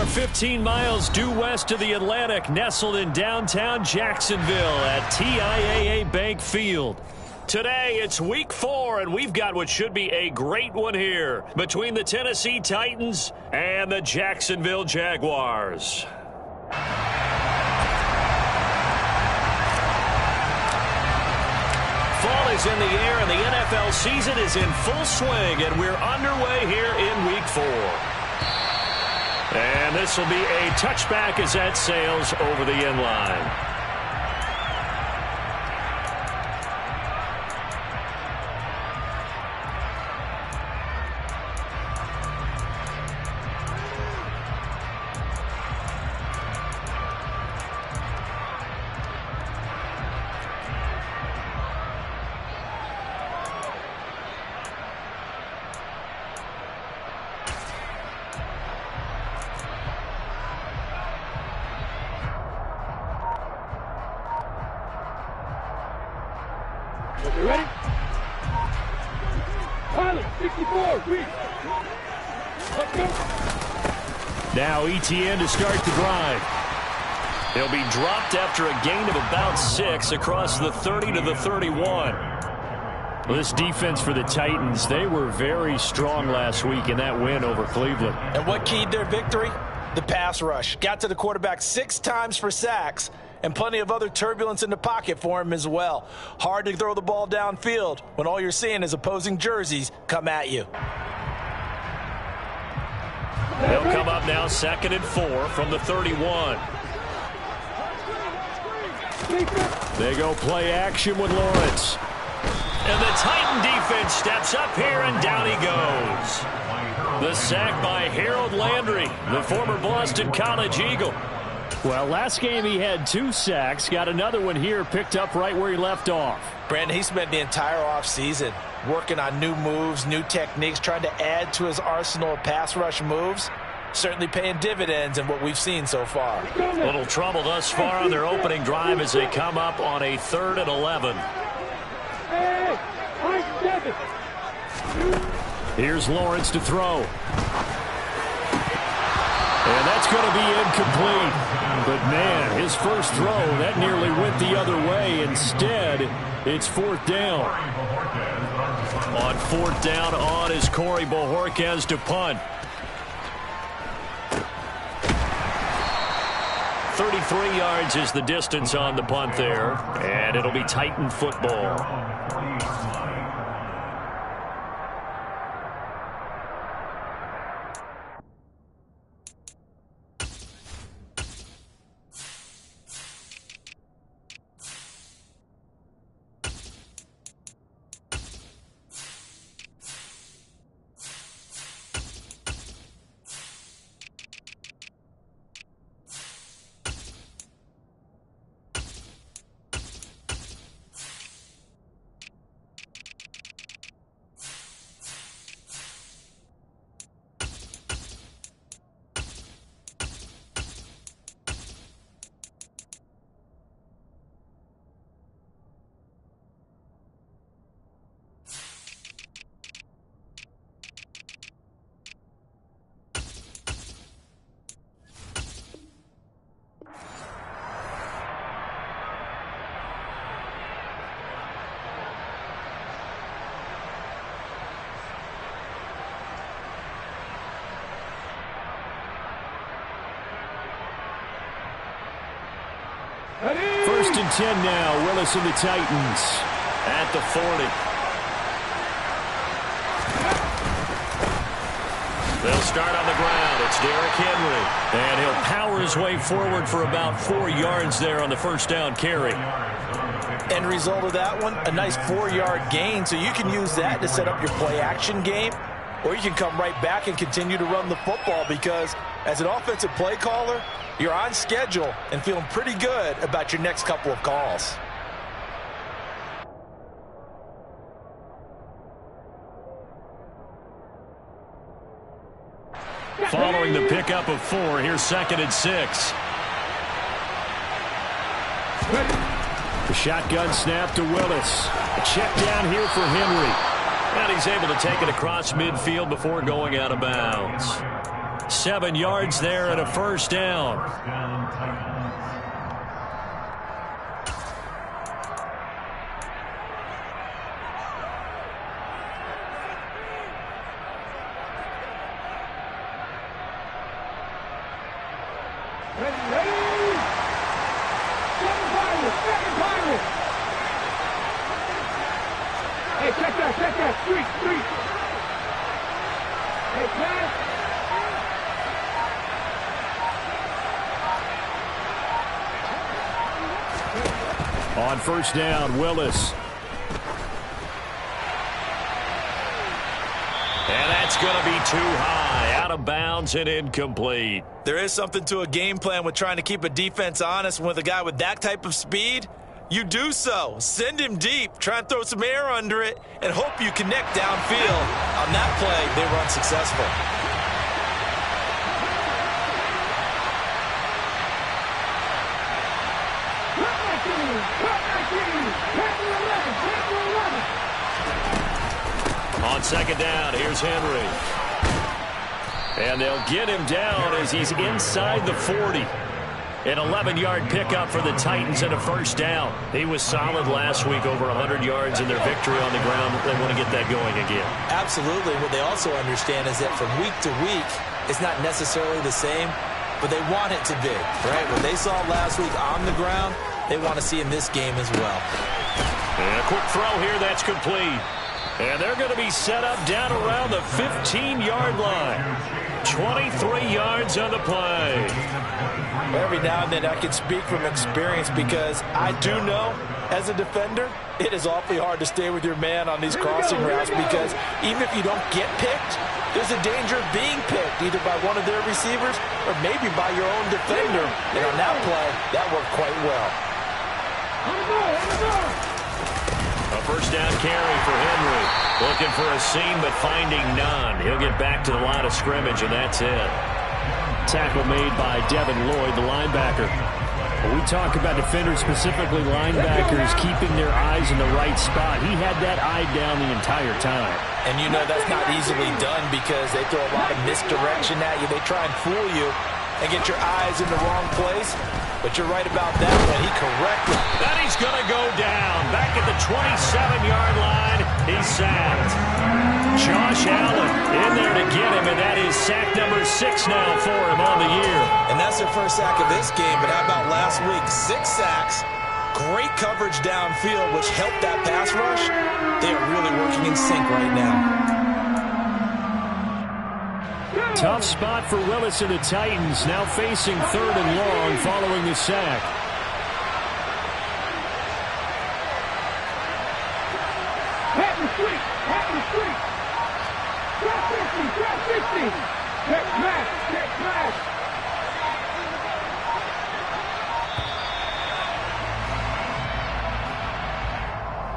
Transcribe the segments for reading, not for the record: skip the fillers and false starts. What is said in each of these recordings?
15 miles due west of the Atlantic, nestled in downtown Jacksonville at TIAA Bank Field. Today, it's week 4, and we've got what should be a great one here between the Tennessee Titans and the Jacksonville Jaguars. Fall is in the air, and the NFL season is in full swing, and we're underway here in week 4. And this will be a touchback as that sails over the end line. You ready? Pilot, 64, reach. Let's go. Now ETN to start the drive. He'll be dropped after a gain of about 6 across the 30 to the 31. Well, this defense for the Titans, they were very strong last week in that win over Cleveland. And what keyed their victory? The pass rush. Got to the quarterback 6 times for sacks, and plenty of other turbulence in the pocket for him as well. Hard to throw the ball downfield when all you're seeing is opposing jerseys come at you. They'll come up now 2nd and 4 from the 31. They go play action with Lawrence. And the Titan defense steps up here, and down he goes. The sack by Harold Landry, the former Boston College Eagle. Well, last game he had 2 sacks. Got another one here, picked up right where he left off. Brandon, he spent the entire offseason working on new moves, new techniques, trying to add to his arsenal of pass rush moves. Certainly paying dividends in what we've seen so far. Little trouble thus far on their opening drive as they come up on a 3rd and 11. Here's Lawrence to throw. And that's going to be incomplete. But, man, his first throw, that nearly went the other way. Instead, it's 4th down. On 4th down on is Corey Bojorquez to punt. 33 yards is the distance on the punt there. And it'll be Titan football. First and 10 now. Willis and the Titans at the 40. They'll start on the ground. It's Derrick Henry. And he'll power his way forward for about 4 yards there on the first down carry. End result of that one, a nice 4-yard gain. So you can use that to set up your play-action game, or you can come right back and continue to run the football, because as an offensive play caller, you're on schedule and feeling pretty good about your next couple of calls. Following the pickup of 4, here's 2nd and 6. The shotgun snap to Willis. A check down here for Henry. And he's able to take it across midfield before going out of bounds. 7 yards there and a first down. Hey, check that, street. Hey, pass. On first down, Willis. And that's going to be too high, out of bounds and incomplete. There is something to a game plan with trying to keep a defense honest. With a guy with that type of speed, you do so. Send him deep, try and throw some air under it, and hope you connect downfield. On that play, they were unsuccessful. On second down, here's Henry. And they'll get him down as he's inside the 40. An 11-yard pickup for the Titans and a first down. He was solid last week, over 100 yards in their victory on the ground. They want to get that going again. Absolutely. What they also understand is that from week to week, it's not necessarily the same, but they want it to be, right? What they saw last week on the ground, they want to see in this game as well. And a quick throw here, that's complete. And they're going to be set up down around the 15-yard line. 23 yards on the play. Every now and then I can speak from experience because I do know, as a defender, it is awfully hard to stay with your man on these crossing routes because even if you don't get picked, there's a danger of being picked either by one of their receivers or maybe by your own defender. And on that play, that worked quite well. A first down carry for Henry. Looking for a seam, but finding none. He'll get back to the line of scrimmage, and that's it. Tackle made by Devin Lloyd, the linebacker. When we talk about defenders, specifically linebackers, keeping their eyes in the right spot. He had that eye down the entire time. And you know that's not easily done because they throw a lot of misdirection at you. They try and fool you and get your eyes in the wrong place. But you're right about that one. He corrected. And he's going to go down. Back at the 27-yard line. He's sacked. Josh Allen in there to get him, and that is sack number 6 now for him on the year. And that's their first sack of this game, but how about last week? 6 sacks, great coverage downfield, which helped that pass rush. They are really working in sync right now. Tough spot for Willis and the Titans, now facing 3rd and long following the sack.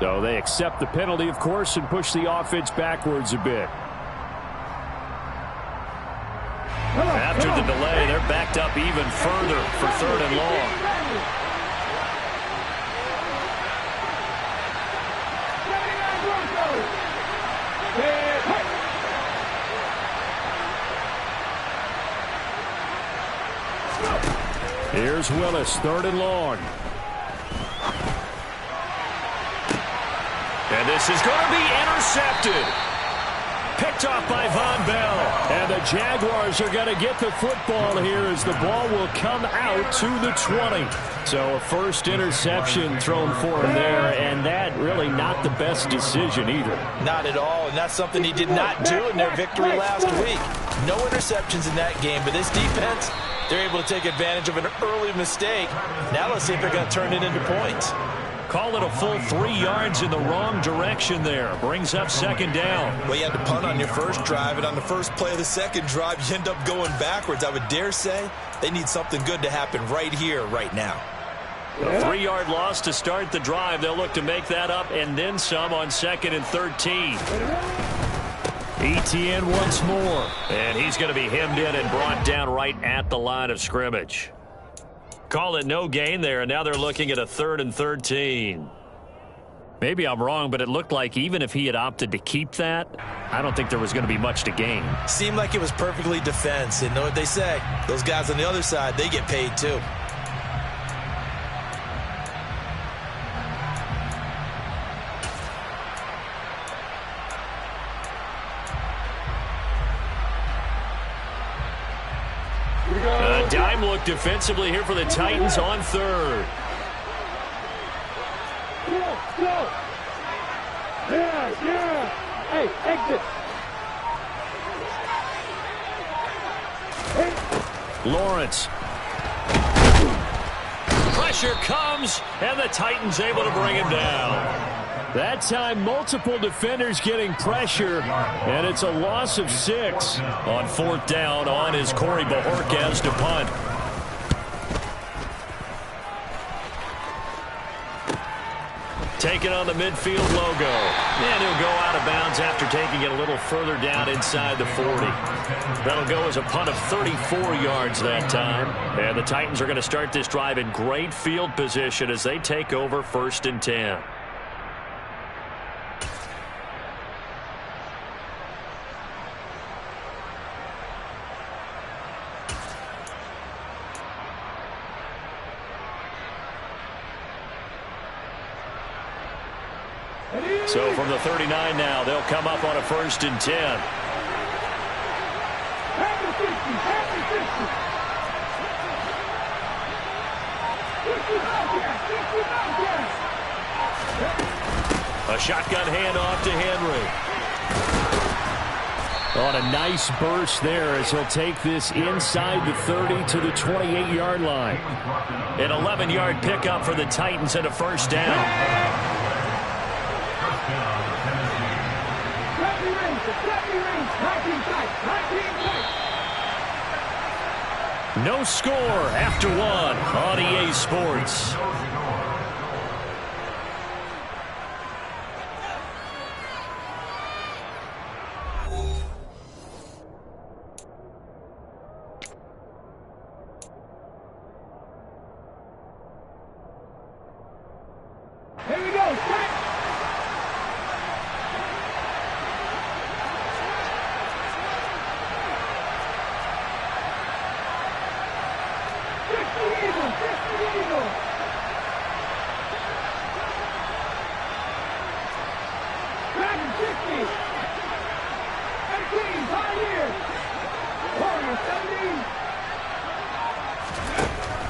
So they accept the penalty, of course, and push the offense backwards a bit. After the delay, they're backed up even further for 3rd and long. Here's Willis, 3rd and long. And this is going to be intercepted. Picked off by Von Bell. And the Jaguars are going to get the football here as the ball will come out to the 20. So a first interception thrown for him there, and that really not the best decision either. Not at all, and that's something he did not do in their victory last week. No interceptions in that game, but this defense, they're able to take advantage of an early mistake. Now let's see if they're going to turn it into points. Call it a full 3 yards in the wrong direction there. Brings up 2nd down. Well, you had to punt on your first drive, and on the first play of the second drive, you end up going backwards. I would dare say they need something good to happen right here, right now. A 3-yard loss to start the drive. They'll look to make that up and then some on 2nd and 13. ETN once more. And he's going to be hemmed in and brought down right at the line of scrimmage. Call it no gain there, and now they're looking at a 3rd and 13. Maybe I'm wrong, but it looked like even if he had opted to keep that, I don't think there was going to be much to gain. Seemed like it was perfectly defense. And know what they say? Those guys on the other side, they get paid too. A dime look defensively here for the Titans on third. Go! Yeah! Hey, exit! Lawrence. Pressure comes, and the Titans able to bring him down. That time, multiple defenders getting pressure, and it's a loss of 6. On fourth down, on is Corey Bajorquez to punt. Taking on the midfield logo. And he'll go out of bounds after taking it a little further down inside the 40. That'll go as a punt of 34 yards that time. And the Titans are going to start this drive in great field position as they take over 1st and 10. So from the 39 now, they'll come up on a 1st and 10. A shotgun handoff to Henry. On a nice burst there as he'll take this inside the 30 to the 28-yard line. An 11-yard pickup for the Titans and a 1st down. No score after 1 on EA Sports. Here we go,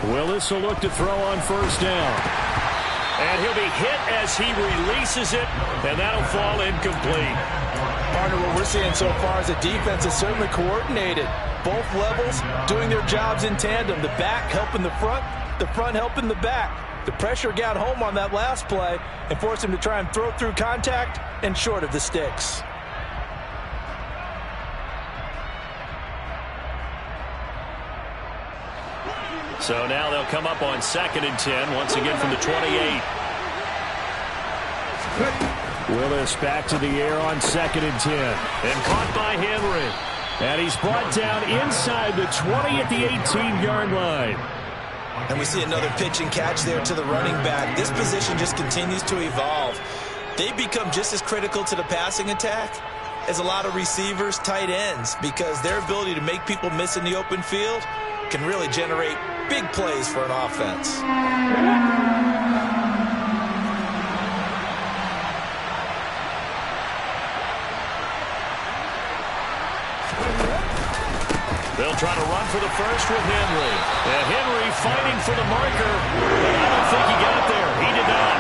Willis will look to throw on 1st down. And he'll be hit as he releases it, and that'll fall incomplete. Partner, what we're seeing so far is the defense is certainly coordinated. Both levels doing their jobs in tandem. The back helping the front helping the back. The pressure got home on that last play and forced him to try and throw through contact and short of the sticks. So now they'll come up on 2nd and 10, once again from the 28. Willis back to the air on 2nd and 10. And caught by Henry. And he's brought down inside the 20 at the 18-yard line. And we see another pitch and catch there to the running back. This position just continues to evolve. They become just as critical to the passing attack as a lot of receivers, tight ends, because their ability to make people miss in the open field can really generate big plays for an offense. They'll try to run for the first with Henry. And Henry fighting for the marker, but I don't think he got there. He did not.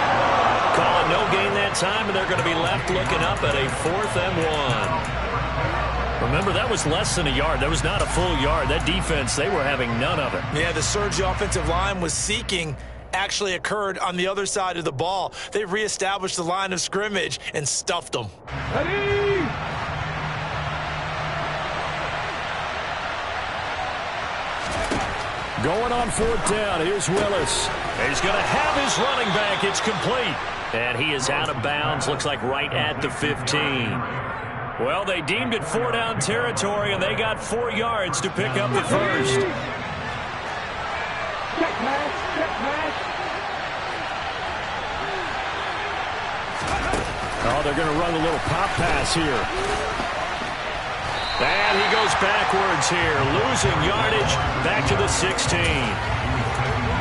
Call it no gain that time, and they're going to be left looking up at a 4th and 1. Remember, that was less than a yard. That was not a full yard. That defense, they were having none of it. Yeah, the surge the offensive line was seeking actually occurred on the other side of the ball. They reestablished the line of scrimmage and stuffed them. Ready! Going on 4th down, here's Willis. He's going to have his running back. It's complete. And he is out of bounds, looks like right at the 15. Well, they deemed it 4-down territory, and they got 4 yards to pick up the first. Check pass, check pass. now. They're going to run a little pop pass here. And he goes backwards here, losing yardage back to the 16.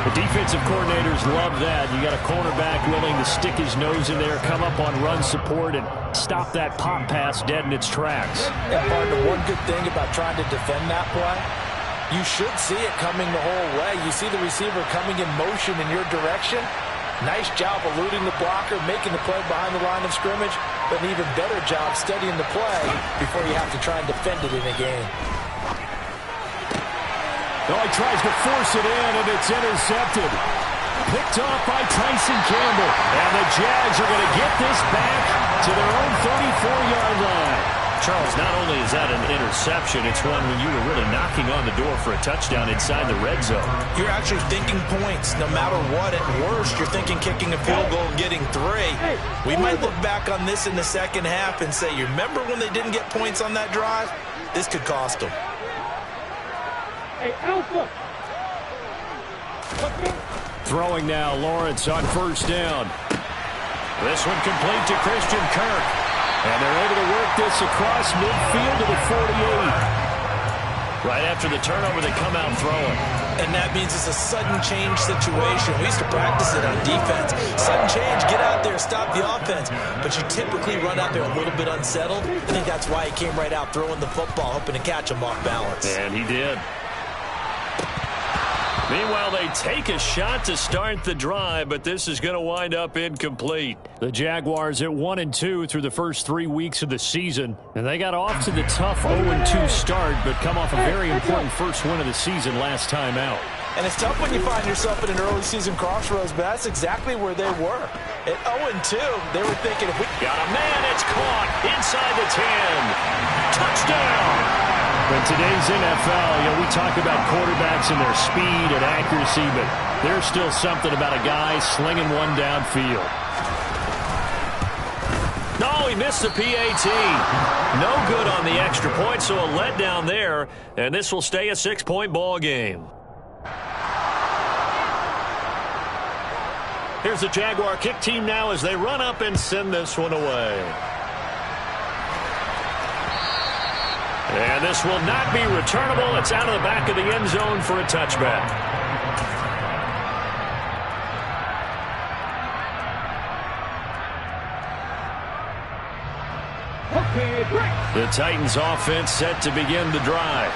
The defensive coordinators love that. You got a cornerback willing to stick his nose in there, come up on run support, and stop that pop pass dead in its tracks. And partner, one good thing about trying to defend that play, you should see it coming the whole way. You see the receiver coming in motion in your direction. Nice job eluding the blocker, making the play behind the line of scrimmage, but an even better job studying the play before you have to try and defend it in a game. Oh, he tries to force it in, and it's intercepted. Picked off by Tyson Campbell. And the Jags are going to get this back to their own 34-yard line. Charles, not only is that an interception, it's one when you were really knocking on the door for a touchdown inside the red zone. You're actually thinking points no matter what. At worst, you're thinking kicking a field goal and getting 3. We might look back on this in the second half and say, you remember when they didn't get points on that drive? This could cost them. Hey, Alpha! Throwing now, Lawrence on first down. This one complete to Christian Kirk. And they're able to work this across midfield to the 48. Right after the turnover, they come out throwing. And that means it's a sudden change situation. We used to practice it on defense. Sudden change, get out there, stop the offense. But you typically run out there a little bit unsettled. I think that's why he came right out throwing the football, hoping to catch him off balance. And he did. Meanwhile, they take a shot to start the drive, but this is going to wind up incomplete. The Jaguars at 1-2 through the first 3 weeks of the season, and they got off to the tough 0-2 start, but come off a very important first win of the season last time out. And it's tough when you find yourself at an early season crossroads, but that's exactly where they were. At 0-2, they were thinking, if we got a man, it's caught inside the 10. Touchdown! In today's NFL, we talk about quarterbacks and their speed and accuracy, but there's still something about a guy slinging one downfield. No, he missed the PAT. No good on the extra point, so a letdown there, and this will stay a 6-point ball game. Here's the Jaguar kick team now as they run up and send this one away. And this will not be returnable. It's out of the back of the end zone for a touchback. The Titans offense set to begin the drive.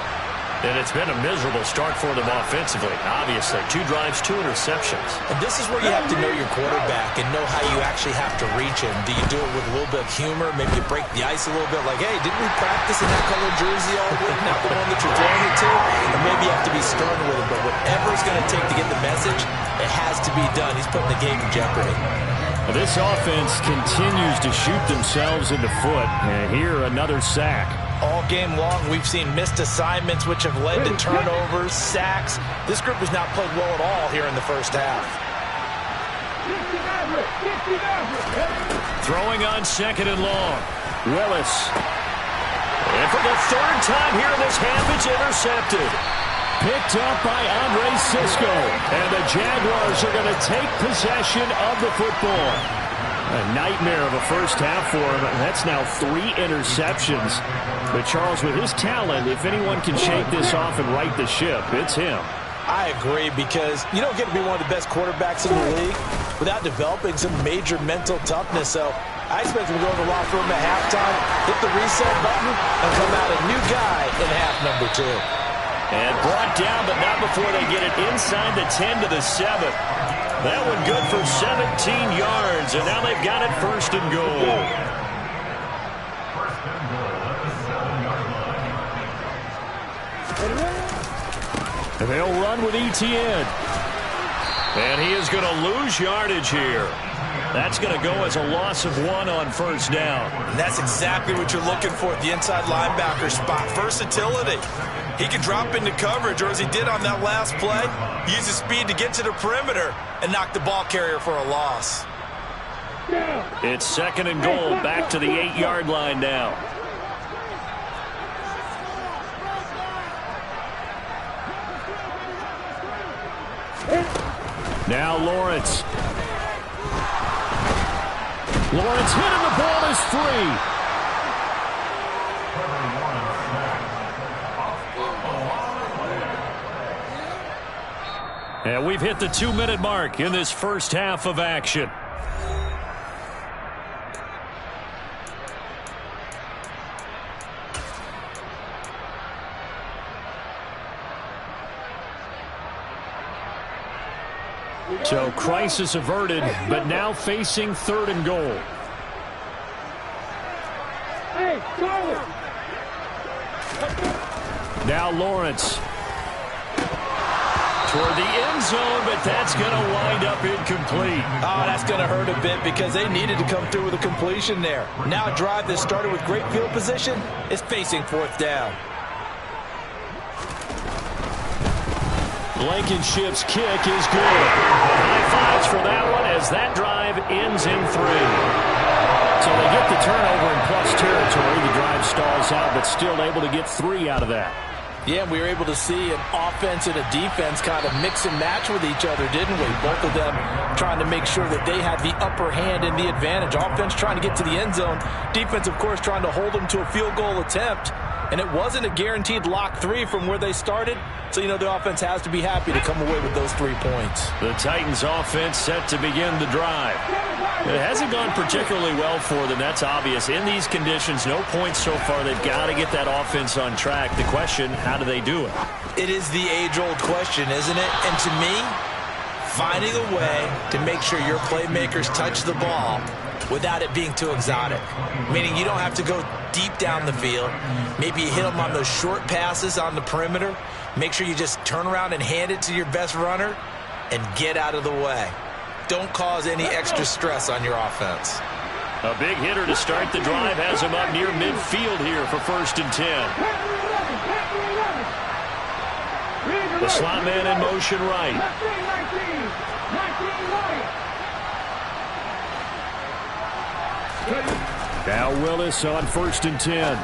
And it's been a miserable start for them offensively. Obviously, 2 drives, 2 interceptions. And this is where you have to know your quarterback and know how you actually have to reach him. Do you do it with a little bit of humor? Maybe you break the ice a little bit like, hey, didn't we practice in that colored jersey all week? Not the one that you're throwing it to? Or maybe you have to be stern with him. But whatever it's going to take to get the message, it has to be done. He's putting the game in jeopardy. This offense continues to shoot themselves in the foot. And here, another sack. All game long, we've seen missed assignments, which have led to turnovers, sacks. This group has not played well at all here in the first half. Throwing on second and long. Willis. And for the 3rd time here in this half, it's intercepted. Picked up by Andre Sisco. And the Jaguars are going to take possession of the football. A nightmare of a first half for him. That's now 3 interceptions. But Charles, with his talent, if anyone can shake this off and right the ship, it's him. I agree, because you don't get to be one of the best quarterbacks in the league without developing some major mental toughness. So I expect him to go to the locker room at halftime, hit the reset button, and come out a new guy in half number 2. And brought down, but not before they get it inside the 10 to the 7. That one good for 17 yards, and now they've got it 1st and goal. And they'll run with Etienne. And he is going to lose yardage here. That's going to go as a loss of 1 on first down. And that's exactly what you're looking for at the inside linebacker spot. Versatility. He can drop into coverage, or as he did on that last play, use his speed to get to the perimeter and knock the ball carrier for a loss. It's 2nd and goal, back to the 8-yard line now. Now Lawrence. Lawrence hit and the ball is free. And we've hit the 2-minute mark in this first half of action. So crisis averted, but now facing 3rd and goal. Hey, Charlie. Now Lawrence. Toward the end zone, but that's going to wind up incomplete. Oh, that's going to hurt a bit because they needed to come through with a completion there. Now a drive that started with great field position is facing 4th down. Blankenship's kick is good. High fives for that one as that drive ends in 3. So they get the turnover in plus territory. The drive stalls out, but still able to get 3 out of that. Yeah, we were able to see an offense and a defense kind of mix and match with each other, didn't we? Both of them trying to make sure that they had the upper hand and the advantage. Offense trying to get to the end zone. Defense, of course, trying to hold them to a field goal attempt. And it wasn't a guaranteed lock 3 from where they started. So, you know, the offense has to be happy to come away with those 3 points. The Titans offense set to begin the drive. It hasn't gone particularly well for them. That's obvious. In these conditions, no points so far. They've got to get that offense on track. The question, how do they do it? It is the age-old question, isn't it? And to me, finding a way to make sure your playmakers touch the ball without it being too exotic. Meaning you don't have to go deep down the field. Maybe you hit them on those short passes on the perimeter. Make sure you just turn around and hand it to your best runner and get out of the way. Don't cause any extra stress on your offense. A big hitter to start the drive has him up near midfield here for 1st and 10. The slot man in motion right. Now Willis on 1st and 10.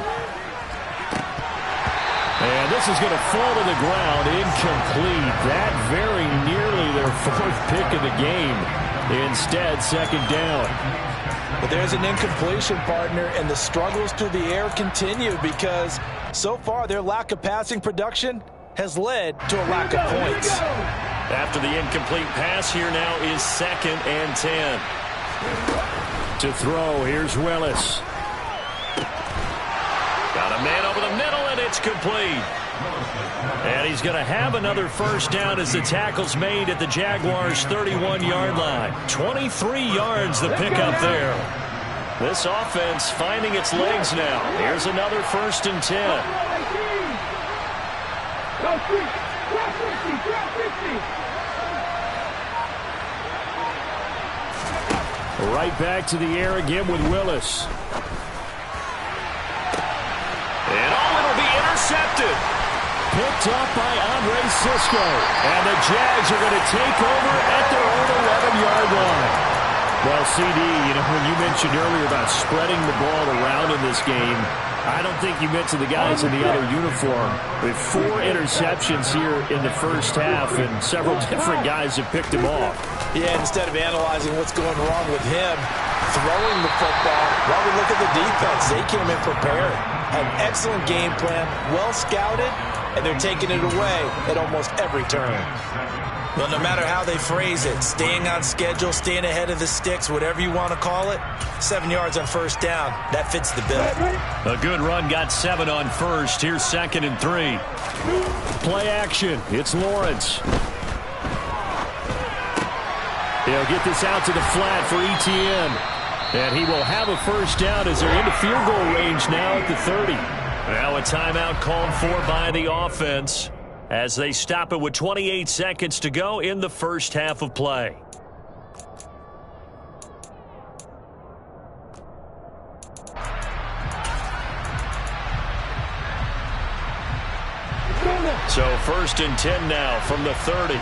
And this is going to fall to the ground, incomplete. That very nearly their 4th pick of the game. Instead, 2nd down. But there's an incompletion, partner, and the struggles through the air continue because so far their lack of passing production has led to a lack of points. After the incomplete pass, here now is 2nd and 10. To throw, here's Willis. Got a man over the middle, and it's complete. And he's going to have another 1st down as the tackle's made at the Jaguars' 31-yard line. 23 yards the pickup there. This offense finding its legs now. Here's another 1st and 10. Right back to the air again with Willis. And it'll be intercepted. Picked up by Andre Cisco. And the Jags are going to take over at their own 11-yard line. Well, CD, you know, when you mentioned earlier about spreading the ball around in this game, I don't think you mentioned the guys in the other uniform. With 4 interceptions here in the first half, and several different guys have picked him off. Yeah, instead of analyzing what's going wrong with him throwing the football, while we look at the defense, they came in prepared. An excellent game plan, well scouted, and they're taking it away at almost every turn. Well, no matter how they phrase it, staying on schedule, staying ahead of the sticks, whatever you want to call it, 7 yards on 1st down, that fits the bill. A good run got 7 on 1st. Here's 2nd and 3. Play action. It's Lawrence. He'll get this out to the flat for Etienne. And he will have a 1st down as they're into field goal range now at the 30. Now a timeout called for by the offense as they stop it with 28 seconds to go in the first half of play. So 1st and 10 now from the 30.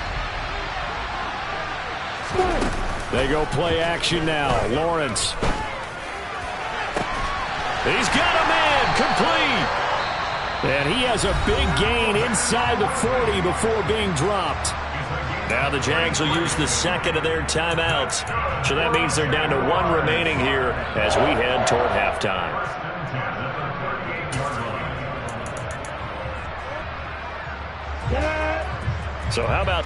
They go play action now. Lawrence. He's got a man complete. And he has a big gain inside the 40 before being dropped. Now the Jags will use the second of their timeouts. So that means they're down to one remaining here as we head toward halftime. So how about...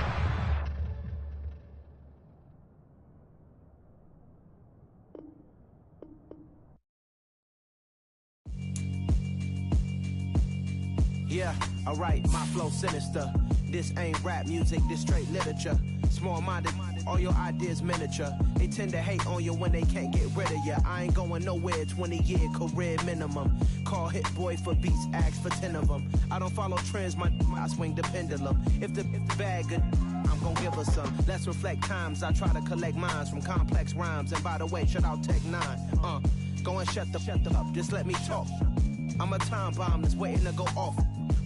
Yeah, alright, my flow sinister. This ain't rap music, this straight literature. Small-minded, all your ideas miniature. They tend to hate on you when they can't get rid of you. I ain't going nowhere, 20-year career minimum. Call Hit Boy for beats, ask for 10 of them. I don't follow trends, I swing the pendulum. If the bag good, I'm gon' give her some. Let's reflect times, I try to collect minds from complex rhymes. And by the way, shout out Tech 9. Go and shut the up, just let me talk. I'm a time bomb that's waiting to go off.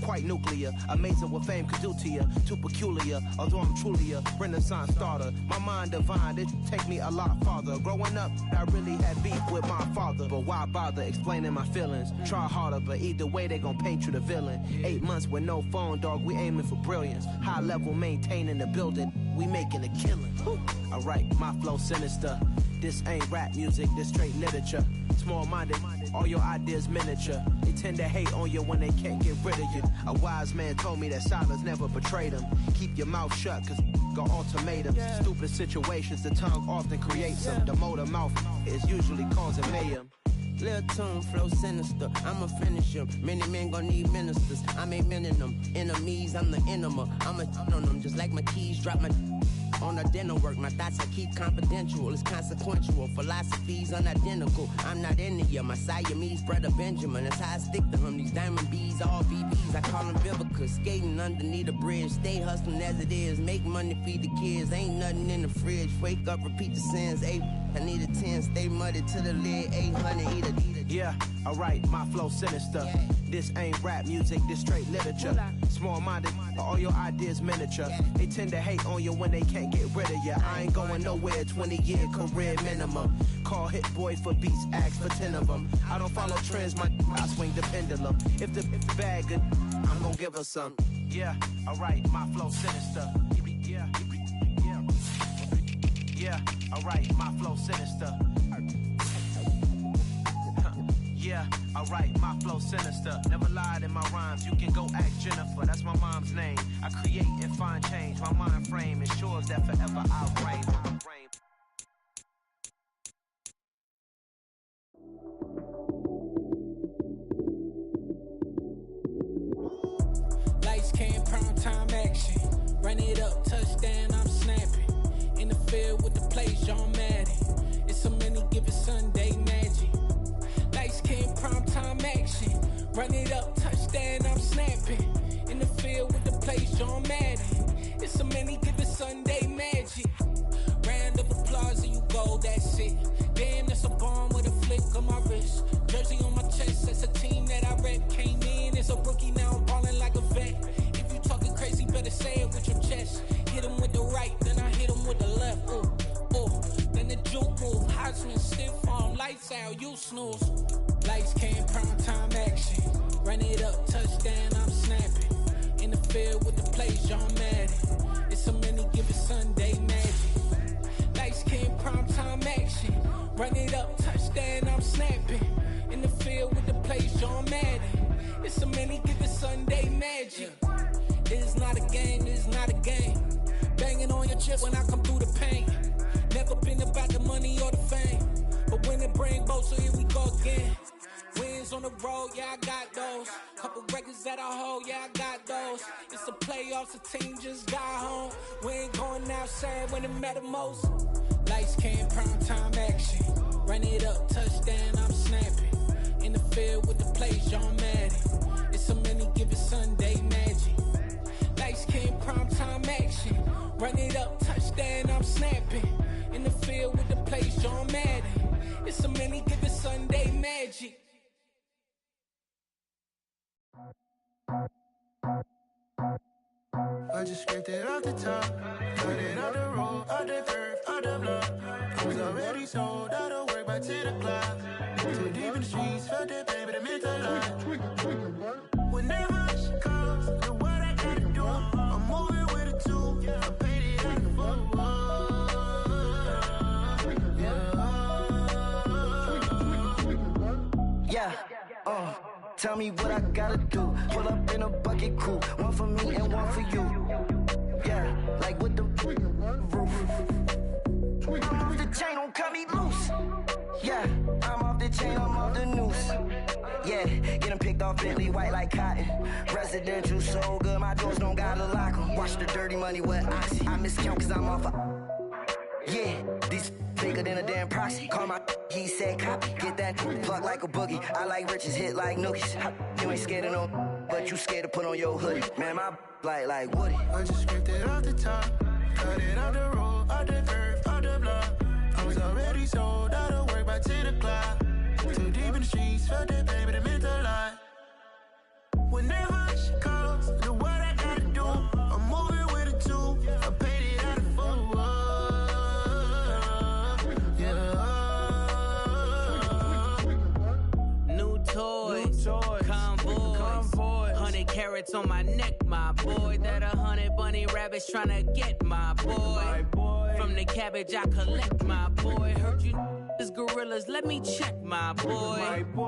Quite nuclear, amazing what fame could do to you. Too peculiar, although I'm truly a renaissance starter. My mind divine, it take me a lot farther. Growing up, I really had beef with my father. But why bother explaining my feelings? Try harder, but either way they gon' paint you the villain. 8 months with no phone, dog, we aiming for brilliance. High level maintaining the building, we making a killing. Alright, my flow sinister. This ain't rap music, this straight literature. Small-minded, all your ideas miniature. They tend to hate on you when they can't get rid of you. A wise man told me that silence never betrayed him. Keep your mouth shut, cause got ultimatums. Stupid situations, the tongue often creates them. The motor mouth is usually causing mayhem. Lil' tune, flow sinister, I'ma finish him. Many men gon' need ministers, I'm a men in them. Enemies, I'm the enema. I'ma on them, just like my keys, drop my on the dental work. My thoughts I keep confidential, it's consequential. Philosophies unidentical, I'm not into you. My Siamese brother Benjamin, that's how I stick to him. These diamond bees, all BBs, I call them Vivica. Skating underneath a bridge, stay hustling as it is. Make money, feed the kids, ain't nothing in the fridge. Wake up, repeat the sins, I need a 10, stay muddy to the lid, 800, eat a. Yeah, alright, my flow sinister. This ain't rap music, this straight literature. Small-minded, all your ideas miniature. They tend to hate on you when they can't get rid of you. I ain't going nowhere, 20-year career minimum. Call Hit Boy for beats, ask for 10 of them. I don't follow trends, I swing the pendulum. If the bag good, I'm gon' give her some. Yeah, alright, my flow sinister. Yeah, alright, my flow sinister. Yeah, alright, my flow sinister. Never lied in my rhymes, you can go ask Jennifer. That's my mom's name. I create and find change. My mind frame ensures that forever I'll reign. Lights came, prime time action. Run it up, touchdown, I'm snapping. In the field with the plays, John Madden. It's so many, give it Sunday magic. Lights came, prime time action. Run it up, touchdown, I'm snapping. In the field with the plays, John Madden. It's so many, give it Sunday magic. Round of applause and you go, that's it. Damn, that's a bomb with a flick on my wrist. Jersey on my chest, that's a team that I rep. Came in as a rookie, now I'm ballin' like a vet. If you talking crazy, better say it with your chest. Hit him with the right, then I hit him with the left. Ooh, ooh. Then the juke move, Heisman, stiff arm, lights out, you snooze. Lights came, prime time action. Run it up, touchdown, I'm snapping. In the field with the plays, John Madden. It's so many, give it Sunday magic. Lights came, prime time action. Run it up, touchdown, I'm snapping. In the field with the plays, John Madden. It's so many, give it Sunday magic. It is not a game, it is not a game. Banging on your chest when I come through the pain. Never been about the money or the fame. But when it bring both, so here we go again. Wins on the road, yeah, I got those. Couple records that I hold, yeah, I got those. It's the playoffs, the team just got home. We ain't going outside when it matter most. Lights came, prime time action. Run it up, touchdown, I'm snapping. In the field with the plays, John Madden. It's so many, give it Sunday magic. Lights came, prime time action. Run it up, touchdown, I'm snapping. In the field with the plays, John Madden. It's so many, give it Sunday magic. I just scraped it off the top, cut it off the road, off the curve, off the block. It was already sold, out of work by 10 o'clock. Too deep in the streets, felt that pain, but it meant a lot. Whenever she calls, know what I gotta do. I'm moving with a two, I paid it Tell me what I gotta do. Pull up in a bucket crew. One for me and one for you. Yeah, like with the roof. I'm off the chain, don't cut me loose. Yeah, I'm off the chain, I'm off the noose. Yeah, getting picked off Bentley, white like cotton. Residential so good, my doors don't gotta lock 'em. Watch the dirty money with oxy. I miscount cause I'm off yeah, these bigger than a damn proxy. Call my he said copy. Get that plug like a boogie. I like riches, hit like nookies. You ain't scared of no, but you scared to put on your hoodie. Man, my like Woody. I just scraped it off the top, cut it off the road, off the curve, off the block. I was already sold out of work by 10 o'clock. Too deep in the streets, felt that baby, that meant a lot. Whenever she calls, do what I gotta do. I'm moving with a two, I paid it out of full. Yeah. New toys, convoys, 100 carats on my neck, my boy. That 100 bunny rabbits tryna get my boy. From the cabbage I collect, my boy. Heard you is gorillas, let me check, my boy.